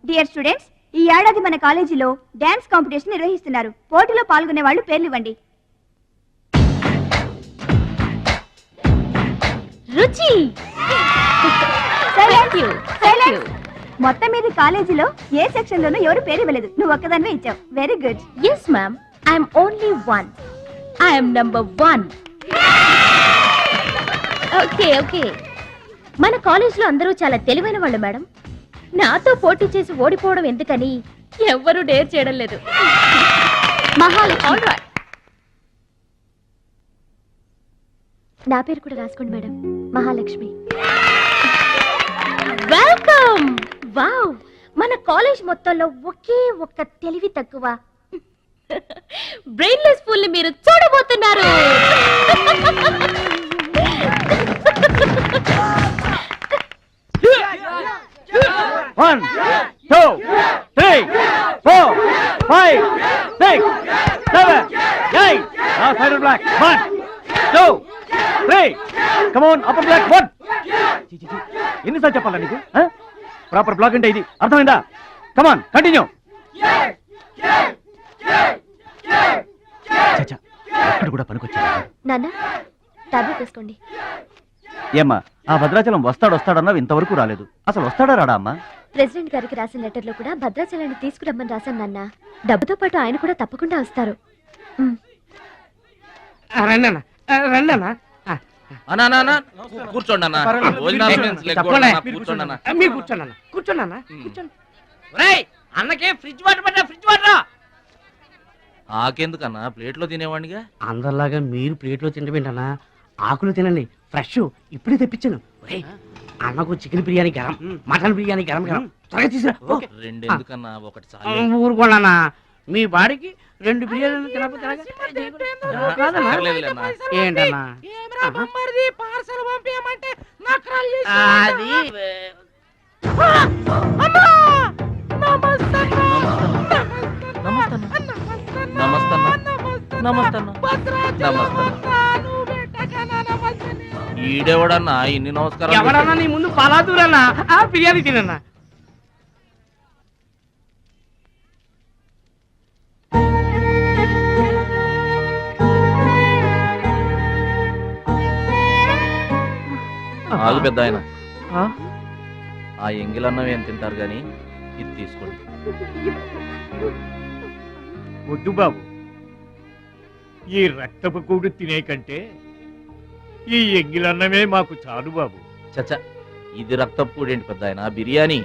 Dear students, ఈ ఏడాది మన కాలేజీలో డాన్స్ కాంపిటీషన్ నిర్వహిస్తున్నారు. పోటీలో పాల్గొనే వాళ్ళు పేర్లు ఇవ్వండి. రుచి. మొత్తం మీద కాలేజీలో ఏ సెక్షన్ లోనూ ఎవరు పేరు ఇవ్వలేదు. నువ్వు ఒక్కదాన్నే ఇచ్చావు. Very good. Yes ma'am, I'm only one. I'm number 1. Okay okay. మన కాలేజీలో అందరూ చాలా తెలివైన వాళ్ళు మేడం. నాతో పోటీ చేసి ఓడిపోవడం ఎందుకని ఎవ్వరూ డేర్ చేయడం లేదు. మహాలక్ష్మి. నా పేరు కూడా రాసుకోండి మేడం. మహాలక్ష్మి. వెల్కమ్. వావ్, మన కాలేజ్ మొత్తంలో ఒకే ఒక్క తెలివి తక్కువ బ్రెయిన్లెస్ ఫుల్ ని మీరు చూడబోతున్నారు. One, two, three, four, five, six, seven, eight. Now side black. 1, 2, 3. Come on, upper black. 1. ఎన్నిసార్లు చెప్పాలా నీకు? ప్రాపర్ బ్లాక్ అంటే ఇది అర్థమైందా? కమాన్ కంటిన్యూ. అక్కడ కూడా పనికొచ్చా నాన్న, టాబ్లెట్ వేసుకోండి. ఏమ్మా, ఆ భద్రాచలం వస్తాడన్నావు, ఇంతవరకు రాలేదు. అసలు వస్తాడా రాడా అమ్మా? ప్రెసిడెంట్ గారికి రాసిన లెటర్ లో కూడా భద్రాచలాన్ని తీసుకురమ్మని రాశాను నాన్న. డబ్బుతో పాటు ఆయన కూడా తప్పకుండా వస్తారు. అన్నకే ఫ్రిడ్జ్ వాటర్ పడ్డా, ఫ్రిడ్జ్ వాటర్. ఆకెందుకన్నా, ప్లేట్లో తినేవాడిగా. అందరిలాగా మీరు ప్లేట్లో తినబెంటన్నా, ఆకులు తినండి, ఫ్రెష్ ఇప్పుడే తెప్పించాను. అన్నకు చికెన్ బిర్యానీ గరం, మటన్ బిర్యానీ గరం గరం. త్వరగా తీసుకురా. రెండు ఎందుకన్నా, ఒకటి చాలు. ఊరుకోండి, మీ బాడీకి 2 బిర్యానీలు తినకపోతే ఏంటన్నా అది ఈడెవడన్నా ఇన్ని నమస్కారం? ఎవడన్నా నీ ముందు పలాదూరన్నా, ఆ బిర్యానీ తినన్నా. ఆగు పెద్ద ఆయన, ఆ ఎంగిలన్నం ఏం తింటారు గాని ఇది తీసుకోండి. వద్దు బాబు, ఈ రక్తపు కూడు తినే కంటే ఈ ఎంగిలన్నమే మాకు చాలు బాబు. చచ్చా, ఇది రక్తపు కూడేంటి పెద్ద ఆయన, బిర్యానీ.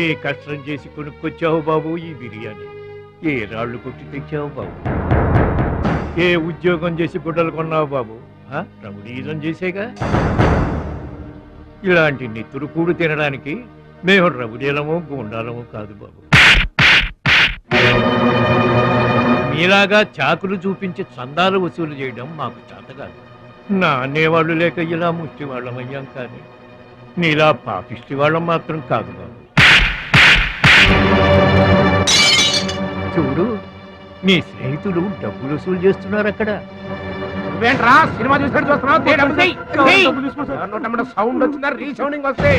ఏ కష్టం చేసి కొనుక్కొచ్చావు బాబు ఈ బిర్యానీ? ఏ రాళ్లు కొట్టి తెచ్చావు బాబు? ఏ ఉద్యోగం చేసి గుడ్డలు కొన్నావు బాబు? రౌడీజం చేసేగా. ఇలాంటి నెత్తురు కూడు తినడానికి మేము రౌడీలము గూండాలము కాదు బాబు. మీలాగా చాకులు చూపించి చందాలు వసూలు చేయడం మాకు చేత కాదు. నా అనేవాళ్ళు లేక ఇలా ముష్టి వాళ్ళం అయ్యాం, కానీ నీలా పాపిష్టి వాళ్ళం మాత్రం కాదు బాబు. చూడు, నీ స్నేహితులు డబ్బులు వసూలు చేస్తున్నారు అక్కడ. సినిమా చూసినట్టు చూస్తున్నావు? సౌండ్ వచ్చిందా? రీసౌండింగ్ వస్తే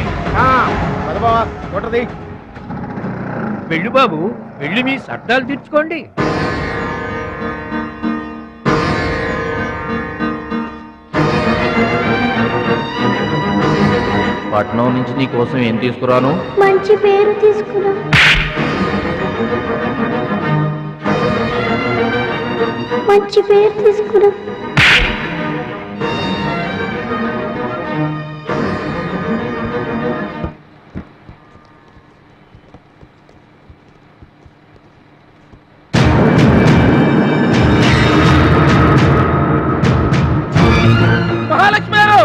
వెళ్ళు బాబు, వెళ్ళి మీ సర్దాలు తీర్చుకోండి. పట్నం నుంచి నీ కోసం ఏం తీసుకురాను? మంచి పేరు తీసుకురా. మంచి పేరు తీసుకురా. మహాలక్ష్మి గారు,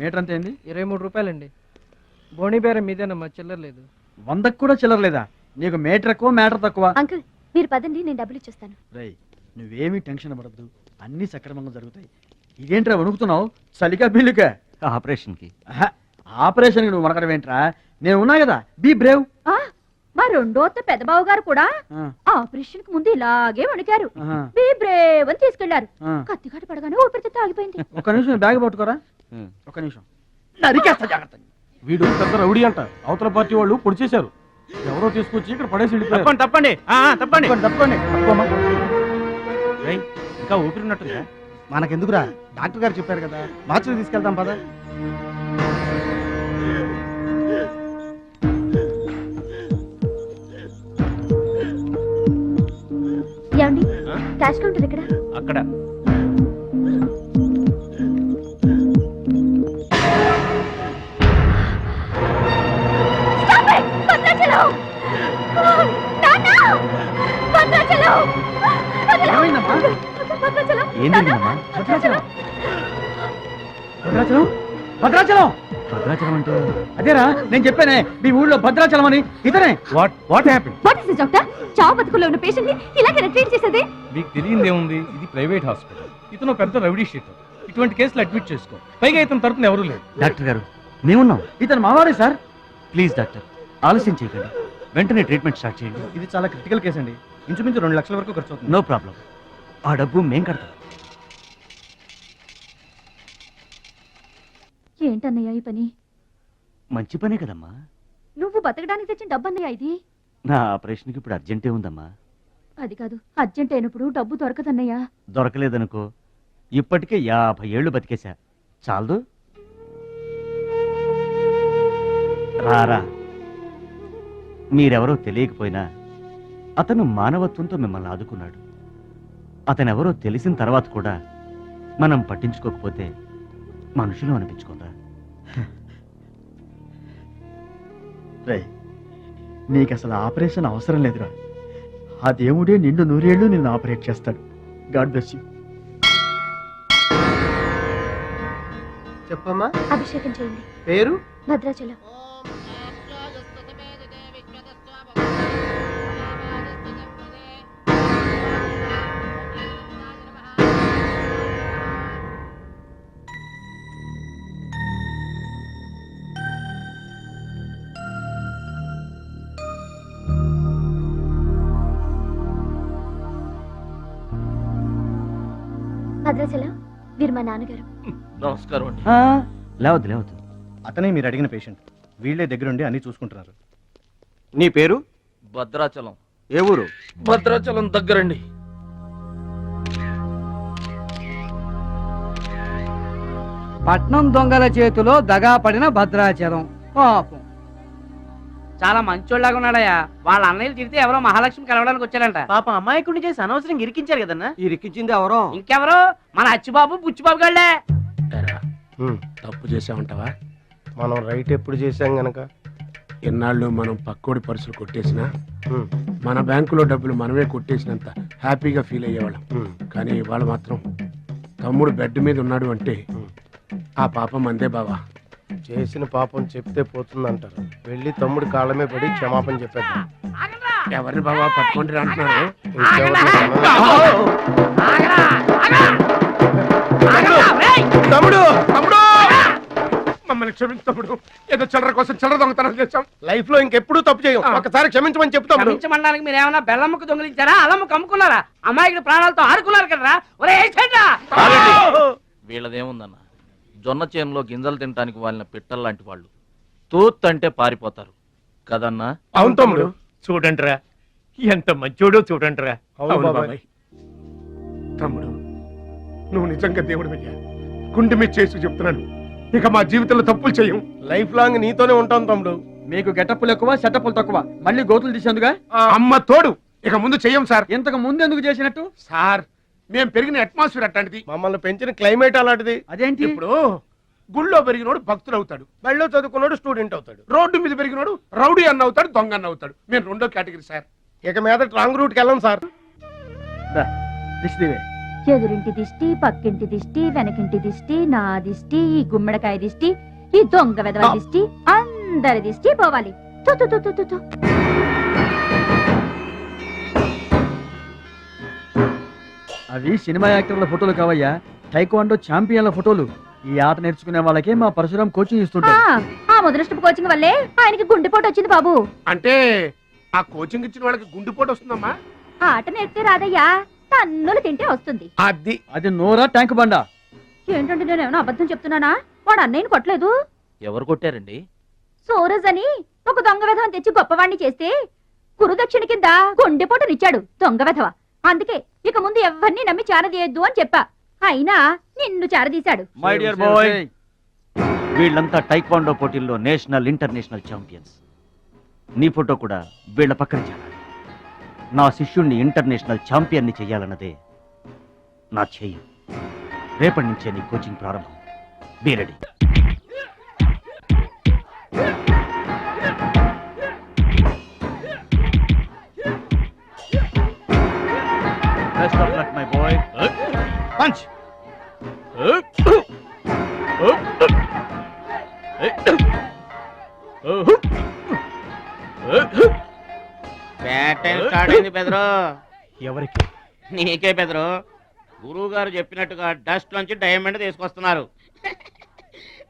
మీటర్ అంతే ఏంది? 23 రూపాయలండి. బోణి బేరం మీదేనమ్మా, చిల్లర లేదు. 100కు కూడా చిల్లర లేదా? నీకు మీటర్ ఎక్కువ మ్యాటర్ తక్కువ. అంకుల్ మీరు పదండి, నేను డబ్బులు ఇచ్చేస్తాను. రేయ్ నువ్వేమీ టెన్షన్ పడద్దు, అన్ని సక్రమంగా జరుగుతాయి. ఇదేంట్రా వణుకుతున్నావు? చలికా బిల్లుకా? ఆపరేషన్కి. ఆపరేషన్కి నువ్వు వణకడం ఏంట్రా? నేను ఉన్నా కదా, బీ బ్రేవ్. మా రెండో పెద్ద బావ గారు కూడా ఆపరేషన్ కు ముందు ఇలాగే వణికారు. బీ బ్రేవ్ అని తీసుకెళ్లారు. కత్తిగాట పడగానే ఊపిరితిత్తు ఆగిపోయింది. ఒక్క నిమిషం బ్యాగ్ పట్టుకోరా, ఒక్క నిమిషం. నరికేస్తా జాగ్రత్త. వీడు పెద్ద రౌడీ అంట, అవతల పార్టీ వాళ్ళు పొడి చేశారు. ఎవరో తీసుకొచ్చి ఇక్కడ పడేసి వెళ్ళిపోయారు. తప్పండి తప్పండి తప్పండి. ఇంకా ఊపిరి ఉన్నట్టుందా? మనకెందుకురా, డాక్టర్ గారు చెప్పారు కదా, మార్చిలో తీసుకెళ్తాం పద. ఏమండి క్యాష్ కౌంటర్ ఎక్కడ? అక్కడ. ఏంటమ్మా? భద్రాచలం భద్రాచలం భద్రాచలం అంటే అదేరా నేను చెప్పానే, మీ ఊళ్ళో భద్రాచలం అని. ఇతనే. What happen? What is doctor? చావు బతుకుల్లో ఉన్న పేషెంట్ ని ఇలాగే ట్రీట్ చేసేది? మీకు తెలియదేముంది, ఇది ప్రైవేట్ హాస్పిటల్. ఇతను పెద్ద రౌడీ షీటర్. ఇటువంటి కేసులు అడ్మిట్ చేసుకో. పైగా ఇతని తరపున ఎవరూ లేరు. డాక్టర్ గారు మేమున్నాం. ఇతను మావాడే సార్. ప్లీజ్ డాక్టర్, ఆలస్యం చేయకండి, వెంటనే ట్రీట్మెంట్ స్టార్ట్ చేయండి. ఇది చాలా క్రిటికల్ కేసు అండి, ఇంచుమించు 2 లక్షల వరకు ఖర్చు అవుతుంది. నో ప్రాబ్లం, ఆ డబ్బు మేం కడతాం. ఏంటన్నయ్య ఈ పని? మంచి పనే కదమ్మా. నువ్వు బతకడానికి తెచ్చిన డబ్బన్నయ్య ఇది. నా ఆపరేషన్కి ఇప్పుడు అర్జెంటే ఉందమ్మా. అది కాదు, అర్జెంట్ అయినప్పుడు డబ్బు దొరకదన్నయ్య. దొరకలేదనుకో, ఇప్పటికే 50 ఏళ్ళు బతికేశా, చాలదు. రారా, మీరెవరో తెలియకపోయినా అతను మానవత్వంతో మిమ్మల్ని ఆదుకున్నాడు. అతనెవరో తెలిసిన తర్వాత కూడా మనం పట్టించుకోకపోతే మనుషులు అనిపించుకోరా. రేయ్ నీకు అసలు ఆపరేషన్ అవసరం లేదురా, ఆ దేవుడే నిండు 100 ఏళ్ళు నిన్ను ఆపరేట్ చేస్తాడు. God bless you. చెప్పమ్మా. అభిషేకం చేయండి. పేరు? భద్రాచలం. భద్రాచలం వీరు మా నాన్నగారు. నమస్కారం అండి. లేవద్దు లేవద్దు, అతనే మీరు అడిగిన పేషెంట్. వీళ్ళే దగ్గరుండి అన్ని చూసుకుంటున్నారు. నీ పేరు? భద్రాచలం. ఏ ఊరు? భద్రాచలం దగ్గరండి. పట్నం దొంగల చేతిలో దగా పడిన భద్రాచలం. పాపం. చాలా మంచోళ్ళగా ఉన్నాడయ్యా. వాళ్ళ అన్నయ్యలు తిరిగితే ఎవరో మహాలక్ష్మి కలవడానికి వచ్చారంట. పాపం అమాయకుడిని చేసి అనవసరంగా ఇరికించారు కదన్నా. ఇరికించింది ఎవరో? ఇంకెవరు, మన అచ్చిబాబు బుచ్చిబాబు గాళ్ళే. తప్పు చేసామంటావా? మనం రైట్ ఎప్పుడు చేశాం గనక. ఎన్నాళ్ళు మనం పక్కోడి పర్సులు కొట్టేసినా మన బ్యాంకులో డబ్బులు మనమే కొట్టేసినంత హ్యాపీగా ఫీల్ అయ్యేవాళ్ళం. కానీ ఇవాళ మాత్రం తమ్ముడు బెడ్ మీద ఉన్నాడు అంటే ఆ పాపం అందే బావా. చేసిన పాపం చెప్తే పోతుందంటారు. వెళ్ళి తమ్ముడి కాళ్ళమే పడి క్షమాపణ చెప్పేద్దాం. ఎవరిని బావా పట్టుకుంటే అంటున్నారు? తమ్ముడు తమ్ముడు మమ్మల్ని క్షమించు తమ్ముడు. ఏదో చిల్లర కోసం చిల్లర దొంగతనం చేశాం. లైఫ్ లో ఇంకెప్పుడు తప్పు చేయం. ఒకసారి క్షమించమని చెప్తాం. క్షమించమనడానికి మీరు ఏమన్నా బెల్లమ్మకు దొంగిలించారా, అల్లమ్మకు అమ్ముకున్నారా? అమ్మాయికి ప్రాణాలతో ఆడుకున్నారు కదరా. ఒరే వీళ్ళదేముందన్న, జొన్న చేనులో గింజలు తినడానికి వాళ్ళని పిట్టల్లాంటి వాళ్ళు. తూత్ అంటే పారిపోతారు కదన్నా. అవును తమ్ముడు. చూడండిరా ఎంత మంచోడో చూడండిరా. అవును అవును బాబాయ్. బాబాయ్. తమ్ముడు నువ్వు నిజంగా దేవుడు అయ్యా. గుండె మీద చేసి చెప్తున్నాను, ఇక మా జీవితంలో తప్పులు చేయం. లైఫ్ లాంగ్ నీతోనే ఉంటాం తమ్ముడు. మీకు గెటప్పులు ఎక్కువ సెటప్పులు తక్కువ, మళ్ళీ గోతులు తీసేందుగా. అమ్మ తోడు, ఇక ముందు చెయ్యం సార్. ఇంతకు ముందు ఎందుకు చేసినట్టు? సార్, మేము పెరిగిన అట్మాస్ఫియర్ అట్లాంటిది, మమ్మల్ని పెంచిన క్లైమేట్ అలాంటిది. అదేంటి? ఇప్పుడు గుళ్ళో పెరిగినోడు భక్తుడు అవుతాడు, బళ్ళో చదువుకున్నాడు స్టూడెంట్ అవుతాడు, రోడ్డు మీద పెరిగినోడు రౌడీ అన్న అవుతాడు, దొంగ అన్న అవుతాడు. మేము రెండో కేటగిరీ సార్. ఇక మీద రాంగ్ రూట్కి వెళ్ళం సార్. ఎదురింటి దిష్టి, పక్కింటి దిష్టి, వెనకింటి దిష్టి, నా దిష్టి, ఈ గుమ్మడికాయ దిష్టి, ఈ దొంగ వెధవ దిష్టి, అందరి దిష్టి పోవాలి. తు తు తు తు తు తు. అవి సినిమా యాక్టర్ల ఫోటోలు కావయ్యా, టైక్వాండో ఛాంపియన్ల ఫోటోలు. ఈ ఆట నేర్చుకునే వాళ్ళకే మా పరశురాం కోచింగ్ ఇస్తుంటారు. ఆ మొదలష్టపు కోచింగ్ వల్లే ఆయనకి గుండెపోటు వచ్చింది బాబు. అంటే ఆ కోచింగ్ ఇచ్చిన వాళ్ళకి గుండెపోటు వస్తుందమ్మా? ఆట నేర్పితే రాదయ్యా, తన్నులు తింటే వస్తుంది. అది నోరా ట్యాంక్ బండా? ఏంటంటే నేను ఏమైనా అబద్ధం చెప్తున్నానా? వాడు అన్నయ్యని కొట్టలేదు. ఎవరు కొట్టారండి? సూరజ్ అని ఒక దొంగ వెధవని తెచ్చి గొప్పవాణ్ణి చేస్తే కురుదక్షిణ కింద గుండెపోటునిచ్చాడు దొంగ వెధవ. అందుకే ఇక ముందు ఎవరిని నమ్మి చారదీయద్దు అని చెప్పా. అయినా నిన్ను చారదీశాడు. మై డియర్ బాయ్, వీళ్ళంతా టైక్వాండో పోటీల్లో నేషనల్ ఇంటర్నేషనల్ ఛాంపియన్స్. నీ ఫోటో కూడా వీళ్ళ పక్కన చేరాలి. నా శిష్యుణ్ణి ఇంటర్నేషనల్ ఛాంపియన్ని చెయ్యాలన్నదే నా ధ్యేయం. రేపటి నుంచే నీ కోచింగ్ ప్రారంభం. Be ready. Best of luck my boy. Punch. Bad time start అయింది బెదరు. ఎవరికి? నీకే బెదరు. గురువు గారు చెప్పినట్టుగా డస్ట్ నుంచి డైమండ్ తీసుకొస్తున్నారు.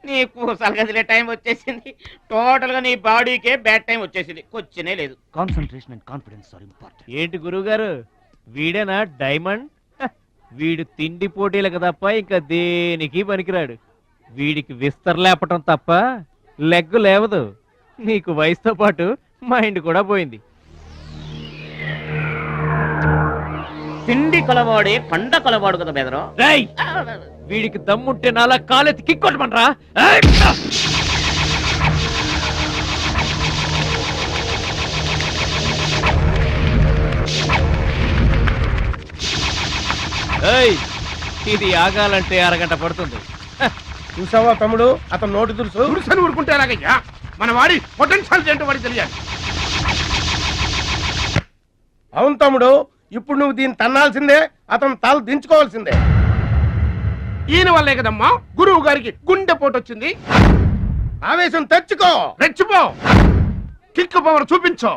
నీ పూసలు కదిలే టైం వచ్చేసింది. టోటల్ గా నీ బాడీకే బ్యాడ్ టైం వచ్చేసింది. కొచ్చినే లేదు. Concentration and confidence are important. ఏంటి గురువు గారు, వీడేనా డైమండ్? వీడు తిండి పోటీలకు తప్ప ఇంకా దేనికి పనికిరాడు. వీడికి విస్తరలేపటం తప్ప లెగ్గు లేవదు. నీకు వయసుతో పాటు మైండ్ కూడా పోయింది. తిండి కొలవాడే పండ కొలవాడు కదా బెదరు. రేయ్, వీడికి దమ్ముంటే నాలా కాలెత్తి కిక్కొట్టమనరా. ఇది ఆగాలంటే అరగంట పడుతుంది. చూసావా తమ్ముడు, అతను నోటి దురుసు. దురుసని ఊరుకుంటే ఎలాగయ్యా? మన వాడి పొటెన్షియల్ ఏంటో వాడికి తెలియాలి. అవును తమ్ముడు, ఇప్పుడు నువ్వు దీన్ని తన్నాల్సిందే, అతను తల దించుకోవాల్సిందే. ఈయన వల్లే కదమ్మా గురువు గారికి గుండెపోటు వచ్చింది. ఆవేశం తెచ్చుకో, రెచ్చిపో, కిక్ పవర్ చూపించో.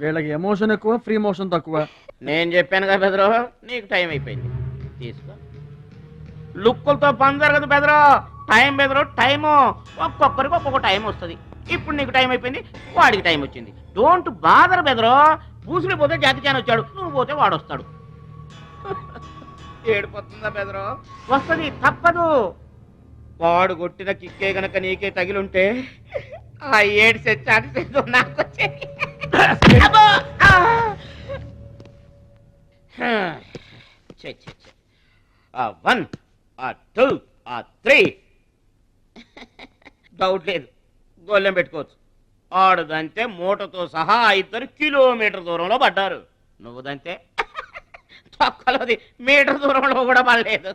వీళ్ళకి ఎమోషన్ ఎక్కువ, ఫ్రీ మోషన్ తక్కువ. నేను చెప్పాను కదా బెదరు, నీకు టైం అయిపోయింది. తీసుకో. లుక్కులతో పని జరగదు బెదరు. టైం బెదరు, టైము. ఒక్కొక్కరికి ఒక్కొక్క టైం వస్తుంది. ఇప్పుడు నీకు టైం అయిపోయింది, వాడికి టైం వచ్చింది. డోంట్ బాదర్ బెదరు. పూసులు పోతే జాతి చాన్ వచ్చాడు, నువ్వు పోతే వాడు వస్తాడు. ఏడిపోతుందా బెదరు? వస్తుంది, తప్పదు. వాడు కొట్టిన కిక్కే గనక నీకే తగిలుంటే ఆ ఏడు సెట్ నాకు వచ్చేది. One, two, three. డౌట్ లేదు, గోళ్ళెం పెట్టుకోవచ్చు. ఆడుదంతే మూటతో సహా 2 కిలోమీటర్ దూరంలో పడ్డారు. నువ్వుదంతే తొక్కలోది మీటర్ దూరంలో కూడా పడలేదు.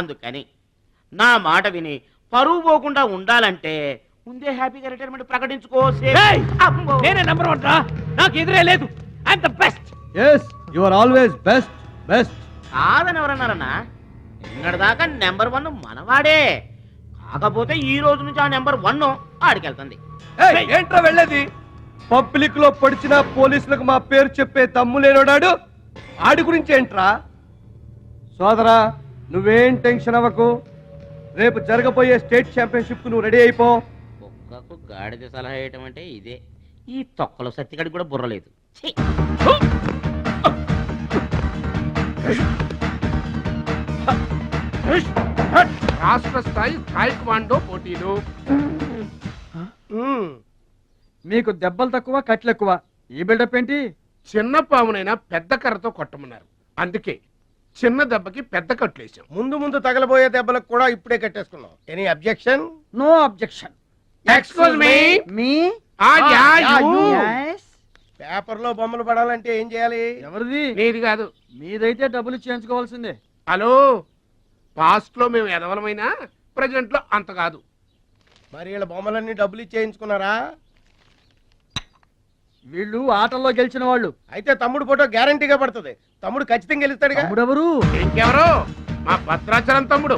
అందుకని నా మాట విని పరువు పోకుండా ఉండాలంటే ముందే హ్యాపీగా రిటైర్మెంట్ ప్రకటించుకో. నేనే నెంబర్ 1 రా, నాకు ఎదురే లేదు. I'm the best. yes you are always best. కాదని ఎవరన్నారన్నా? నిన్నటిదాకా నెంబర్ 1 మనవాడే. కాకపోతే ఈ రోజు నుంచి ఆ నెంబర్ 1 ఆడికెళ్తుంది. ఏంట్రా వెళ్ళేది? పబ్లిక్ లో పొడిచిన పోలీసులకు మా పేరు చెప్పే తమ్ము లేనోడాడు. ఆడి గురించి ఏంట్రా? సోదరా, నువ్వేం టెన్షన్ అవ్వకు. రేపు జరగబోయే స్టేట్ ఛాంపియన్షిప్ కు నువ్వు రెడీ అయిపో. కుక్కకు గాడిద సలహా వేయటం అంటే ఇదే. ఈ తొక్కలో సత్తిగడికి కూడా బుర్రలేదు. రాష్ట్ర స్థాయి తాయిక్వాండో పోటీలు. మీకు దెబ్బలు తక్కువ కట్లు ఎక్కువ. ఈ బిల్డప్ ఏంటి? చిన్న పామునైనా పెద్ద కర్రతో కొట్టమన్నారు, అందుకే చిన్న దెబ్బకి పెద్ద కట్లేసాం. ముందు ముందు తగలబోయే దెబ్బలకు కూడా ఇప్పుడే కట్టేసుకున్నాం. Any objection? No objection. Excuse me. మీ పేపర్ లో బొమ్మలు పడాలంటే ఏం చేయాలి? ఎవరిది? నీది కాదు. మీదైతే డబ్బులు చేయించుకోవాల్సిందే. హలో, పాస్ట్ లో మేము ఎదవలమైనా ప్రెజెంట్ లో అంత కాదు. మరి వీళ్ళ బొమ్మలన్నీ డబ్బులు ఇచ్చేయించుకున్నారా? వీళ్ళు ఆటల్లో గెలిచిన వాళ్ళు. అయితే తమ్ముడు ఫోటో గ్యారంటీగా పడుతుంది. తమ్ముడు ఖచ్చితంగా గెలుస్తాడుగా. తమ్ముడెవరు? ఇంకెవరు? మా భద్రాచలం తమ్ముడు.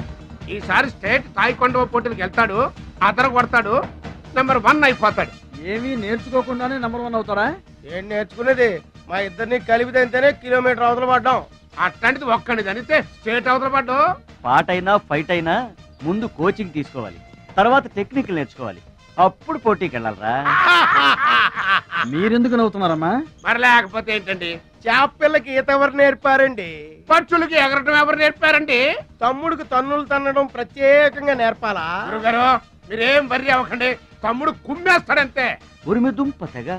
ఈసారి స్టేట్ తాయికొండ పోటీలకు వెళ్తాడు, అదర కొడతాడు, నెంబర్ 1 అయిపోతాడు. ఏమీ నేర్చుకోకుండానే నెంబర్ 1 అవుతారా? ఏం నేర్చుకునేది? మా ఇద్దరిని కలిపితేనే కిలోమీటర్ అవతల పడ్డాం. అట్లాంటిది ఒక్కడిని చదివితే స్టేట్ అవతల పడ్డు. పాట అయినా ఫైట్ అయినా ముందు కోచింగ్ తీసుకోవాలి, తర్వాత టెక్నిక్ నేర్చుకోవాలి, అప్పుడు పోటీకి వెళ్ళాలరా. మీరెందుకు నవ్వుతున్నారమ్మా? మరి లేకపోతే ఏంటండి? చేప పిల్లకి ఈత ఎవరు నేర్పారండి? పక్షులకి ఎగరటం ఎవరు నేర్పారండి? తమ్ముడికి తన్నులు తన్నడం ప్రత్యేకంగా నేర్పాలా? గురుగారు మీరేం వర్రీ అవ్వకండి, తమ్ముడు కుమ్మేస్తాడంతే. ఉరిమి దుంప తెగ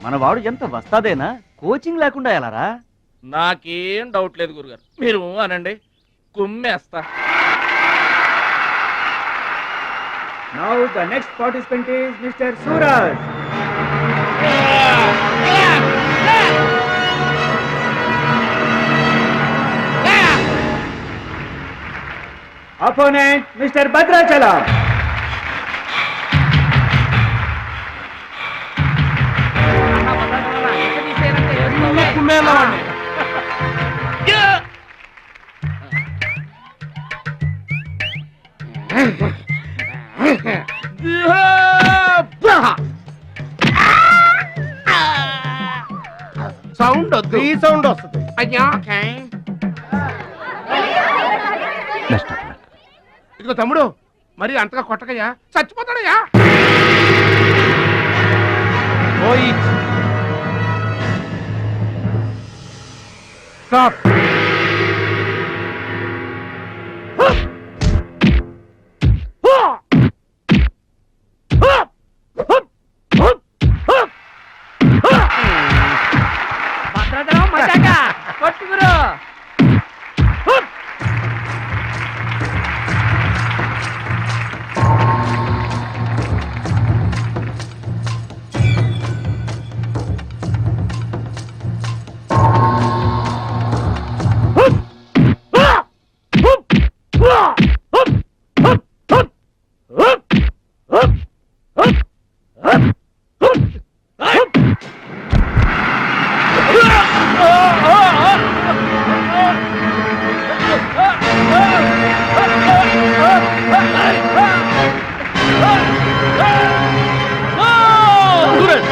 మనవాడు ఎంత వస్తాదేనా, కోచింగ్ లేకుండా ఎలారా? నాకేం డౌట్ లేదు గురుగారు, మీరు అనండి, కుమ్మేస్తా. Now the next participant is Mr. Suraj. Opponent Mr. Bhadrachalam. Sound వద్దు. ఈ సౌండ్ వస్తుంది. అయ్యా ఇదిగో తమ్ముడు, మరి అంతగా కొట్టకయ్యా, చచ్చిపోతాడయ్యా. స్టాప్.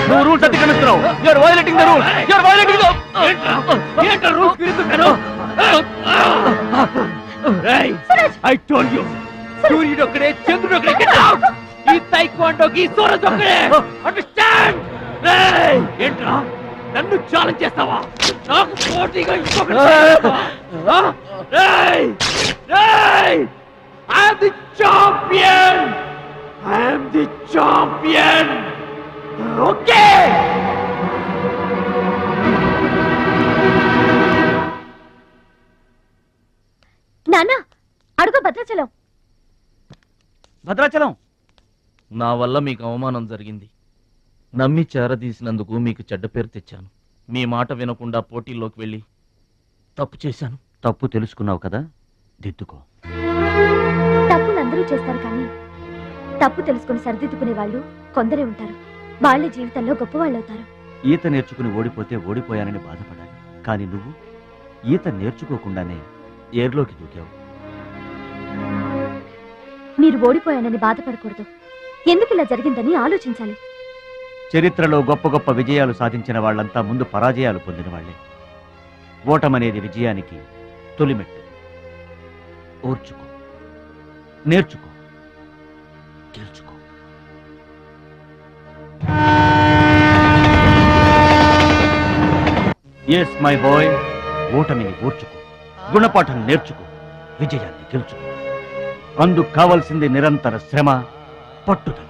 నువ్వు rules అతిక్రమిస్తున్నావు. You are violating the rules. You are violating the rules. I told you. సూర్యుడు ఒక్కడే, చంద్రుడు ఒక్కడే. Get out. ఈ taekwondo-కి సూరజ్ ఒక్కడే. Understand? ఏంట్రా నన్ను ఛాలెంజ్ చేస్తావా? నాకు పోటీగా ఇంకొకటి చేస్తావా? I am the champion. I am the champion. Okay. నాన్న అడుగు భద్రాచలం. భద్రాచలం, నా వల్ల మీకు అవమానం జరిగింది. నమ్మి చేరదీసినందుకు మీకు చెడ్డ పేరు తెచ్చాను. మీ మాట వినకుండా పోటీల్లోకి వెళ్ళి తప్పు చేశాను. తప్పు తెలుసుకున్నావు కదా, దిద్దుకో. తప్పులు అందరూ చేస్తారు, కానీ తప్పు తెలుసుకుని సరిదిద్దుకునే వాళ్ళు కొందరే ఉంటారు. వాళ్ళే జీవితంలో గొప్పవాళ్ళు అవుతారు. ఈత నేర్చుకుని ఓడిపోతే ఓడిపోయానని బాధపడాలి, కానీ నువ్వు ఈత నేర్చుకోకుండానే ఏర్లోకి దూకావు. మీరు ఓడిపోయానని బాధపడకూడదు. ఎందుకు ఇలా జరిగిందని ఆలోచించాలి. చరిత్రలో గొప్ప గొప్ప విజయాలు సాధించిన వాళ్ళంతా ముందు పరాజయాలు పొందిన వాళ్లే. ఓటమనేది విజయానికి తొలిమెట్టు. ఓర్చుకో, నేర్చుకో, గెలుచుకో. ఎస్ మై బాయ్, ఓటమిని ఓర్చుకో. గుణపాఠం నేర్చుకో, విజయాన్ని గెలుచుకో. అందుకు కావలసింది నిరంతర శ్రమ, పట్టుదల.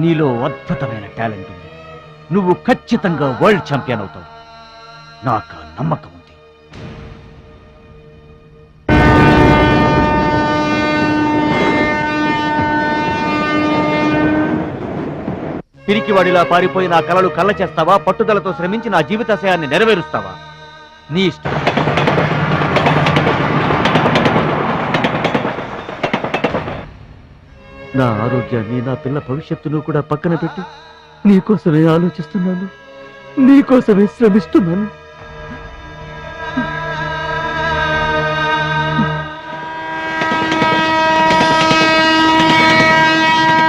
నీలో అద్భుతమైన టాలెంట్ ఉంది. నువ్వు ఖచ్చితంగా వరల్డ్ ఛాంపియన్ అవుతావు. నాకు ఆ నమ్మకం ఉంది. పిరికివాడిలా పారిపోయి నా కలలు కళ్ళ చేస్తావా? పట్టుదలతో శ్రమించి నా జీవితాశయాన్ని నెరవేరుస్తావా? నీ ఇష్టం. నా ఆరోగ్యాన్ని, నా పిల్ల భవిష్యత్తును కూడా పక్కన పెట్టి నీకోసమే ఆలోచిస్తున్నాను, నీకోసమే శ్రమిస్తున్నాను.